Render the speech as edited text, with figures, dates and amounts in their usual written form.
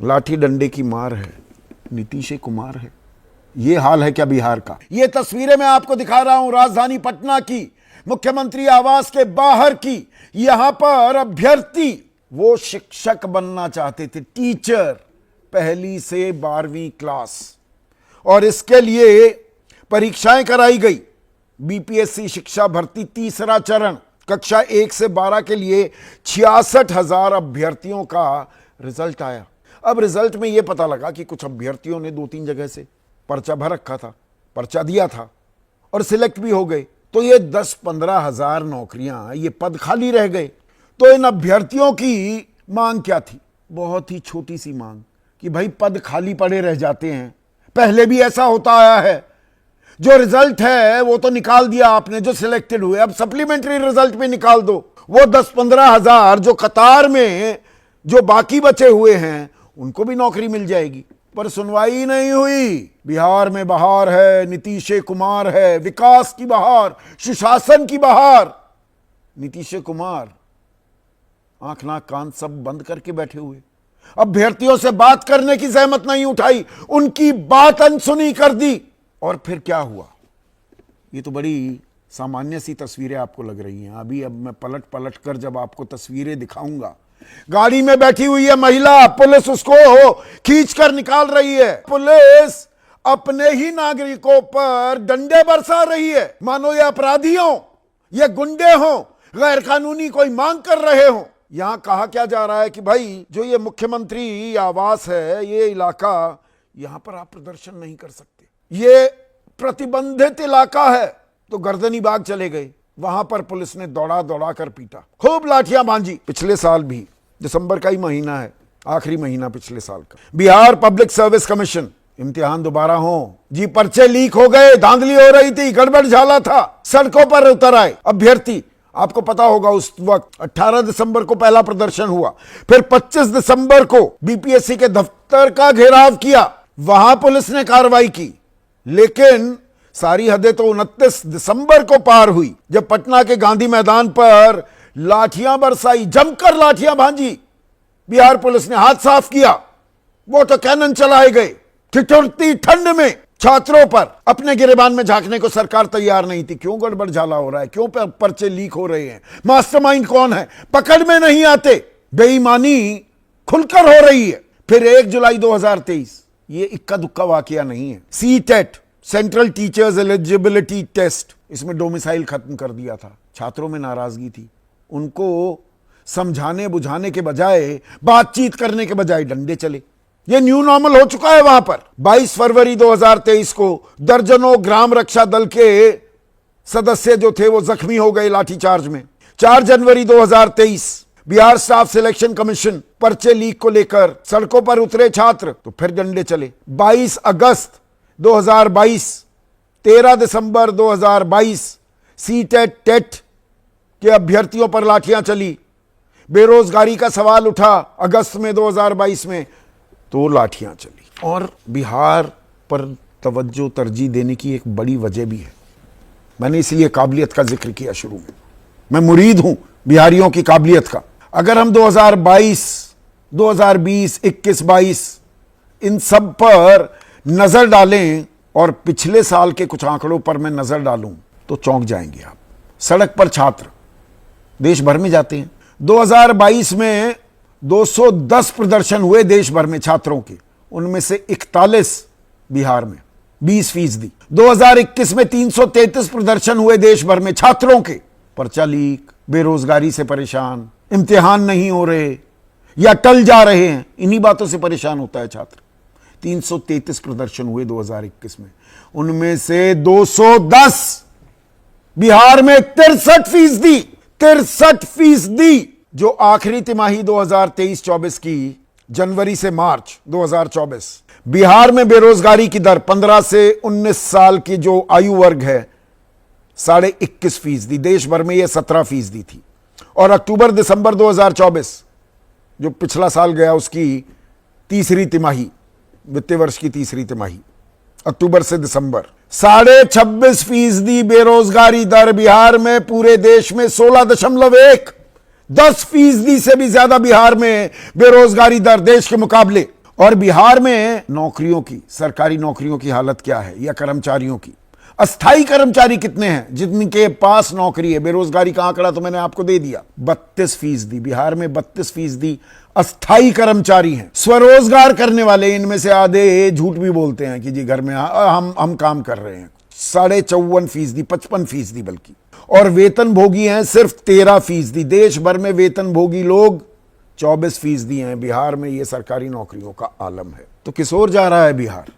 लाठी डंडे की मार है, नीतीश कुमार है। ये हाल है क्या बिहार का? ये तस्वीरें मैं आपको दिखा रहा हूं राजधानी पटना की, मुख्यमंत्री आवास के बाहर की। यहां पर अभ्यर्थी वो शिक्षक बनना चाहते थे, टीचर, पहली से 12वीं क्लास, और इसके लिए परीक्षाएं कराई गई। बीपीएससी शिक्षा भर्ती तीसरा चरण कक्षा 1 से 12 के लिए 66,000 अभ्यर्थियों का रिजल्ट आया। अब रिजल्ट में यह पता लगा कि कुछ अभ्यर्थियों ने 2-3 जगह से पर्चा भर रखा था, पर्चा दिया था और सिलेक्ट भी हो गए। तो ये 10-15 हजार नौकरियां, ये पद खाली रह गए। तो इन अभ्यर्थियों की मांग क्या थी? बहुत ही छोटी सी मांग कि भाई पद खाली पड़े रह जाते हैं, पहले भी ऐसा होता आया है। जो रिजल्ट है वो तो निकाल दिया आपने, जो सिलेक्टेड हुए, अब सप्लीमेंट्री रिजल्ट भी निकाल दो। वो 10-15 हजार जो कतार में जो बाकी बचे हुए हैं उनको भी नौकरी मिल जाएगी। पर सुनवाई नहीं हुई। बिहार में बहार है, नीतीश कुमार है, विकास की बहार, सुशासन की बहार। नीतीश कुमार आंख नाक कान सब बंद करके बैठे हुए, अभ्यर्थियों से बात करने की जहमत नहीं उठाई, उनकी बात अनसुनी कर दी। और फिर क्या हुआ? ये तो बड़ी सामान्य सी तस्वीरें आपको लग रही हैं। अभी अब मैं पलट पलट कर जब आपको तस्वीरें दिखाऊंगा, गाड़ी में बैठी हुई है महिला, पुलिस उसको खींच कर निकाल रही है। पुलिस अपने ही नागरिकों पर डंडे बरसा रही है, मानो ये अपराधी हों, ये गुंडे हों, गैर कानूनी कोई मांग कर रहे हों। यहां कहा क्या जा रहा है कि भाई जो ये मुख्यमंत्री आवास है, ये इलाका, यहां पर आप प्रदर्शन नहीं कर सकते, ये प्रतिबंधित इलाका है। तो गर्दनी बाग चले गए, वहां पर पुलिस ने दौड़ा दौड़ा कर पीटा, खूब लाठियां भांजी। पिछले साल भी, दिसंबर का ही महीना है, आखिरी महीना पिछले साल का, बिहार पब्लिक सर्विस कमीशन, इम्तिहान दोबारा हो जी, पर्चे लीक हो गए, धांधली हो रही थी, गड़बड़ झाला था, सड़कों पर उतर आए अभ्यर्थी। आपको पता होगा उस वक्त 18 दिसंबर को पहला प्रदर्शन हुआ, फिर 25 दिसंबर को बीपीएससी के दफ्तर का घेराव किया, वहां पुलिस ने कार्रवाई की। लेकिन सारी हदें तो 29 दिसंबर को पार हुई, जब पटना के गांधी मैदान पर लाठियां बरसाई, जमकर लाठियां भांजी, बिहार पुलिस ने हाथ साफ किया, वो तो कैनन चलाए गए। ठिठुरती ठंड में छात्रों पर अपने गिरेबान में झांकने को सरकार तैयार नहीं थी। क्यों गड़बड़ झाला हो रहा है, क्यों पर्चे लीक हो रहे हैं, मास्टरमाइंड कौन है, पकड़ में नहीं आते, बेईमानी खुलकर हो रही है। फिर 1 जुलाई 2023, ये इक्का दुक्का वाकया नहीं है, CTET, central teachers eligibility test, इसमें डोमिसाइल खत्म कर दिया था। छात्रों में नाराजगी थी, उनको समझाने बुझाने के बजाय, बातचीत करने के बजाय डंडे चले। ये न्यू नॉर्मल हो चुका है वहां पर। 22 फरवरी 2023 को दर्जनों ग्राम रक्षा दल के सदस्य जो थे वो जख्मी हो गए लाठीचार्ज में। 4 जनवरी 2023 बिहार स्टाफ सिलेक्शन कमीशन पर्चे लीक को लेकर सड़कों पर उतरे छात्र, तो फिर डंडे चले। 22 अगस्त 2022, 13 दिसंबर 2022 सीटेट टेट के अभ्यर्थियों पर लाठियां चली। बेरोजगारी का सवाल उठा अगस्त में 2022 में, तो लाठियां चली। और बिहार पर तवज्जो तरजीह देने की एक बड़ी वजह भी है। मैंने इसलिए काबिलियत का जिक्र किया शुरू में, मैं मुरीद हूं बिहारियों की काबिलियत का। अगर हम 2022, 2020, 21, 22 इन सब पर नजर डालें और पिछले साल के कुछ आंकड़ों पर मैं नजर डालूं तो चौंक जाएंगे आप। सड़क पर छात्र देश भर में जाते हैं। 2022 में 210 प्रदर्शन हुए देश भर में छात्रों के, उनमें से 41 बिहार में, 20%। 2021 में 333 प्रदर्शन हुए देश भर में छात्रों के। पर्चा लीक, बेरोजगारी से परेशान, इम्तिहान नहीं हो रहे या टल जा रहे हैं, इन्हीं बातों से परेशान होता है छात्र। 333 प्रदर्शन हुए 2021 में, उनमें से 210 बिहार में 63%। 63%। जो आखिरी तिमाही 2023-24 की, जनवरी से मार्च 2024, बिहार में बेरोजगारी की दर 15 से 19 साल की जो आयु वर्ग है 21.5%, देश भर में यह 17% थी। और अक्टूबर दिसंबर 2024 जो पिछला साल गया उसकी तीसरी तिमाही, वित्तीय वर्ष की तीसरी तिमाही, अक्टूबर से दिसंबर, 26.5% बेरोजगारी दर बिहार में। पूरे देश में 16.1, 10% से भी ज्यादा बिहार में बेरोजगारी दर देश के मुकाबले। और बिहार में नौकरियों की, सरकारी नौकरियों की हालत क्या है, या कर्मचारियों की? अस्थाई कर्मचारी कितने हैं जिनके पास नौकरी है? बेरोजगारी का आंकड़ा तो मैंने आपको दे दिया, 32%। बिहार में 32% अस्थाई कर्मचारी हैं। स्वरोजगार करने वाले इनमें से आधे झूठ भी बोलते हैं कि जी घर में हम काम कर रहे हैं, 54.5%, 55% बल्कि। और वेतन भोगी हैं सिर्फ 13%। देश भर में वेतन भोगी लोग 24% हैं। बिहार में ये सरकारी नौकरियों का आलम है। तो किस ओर जा रहा है बिहार?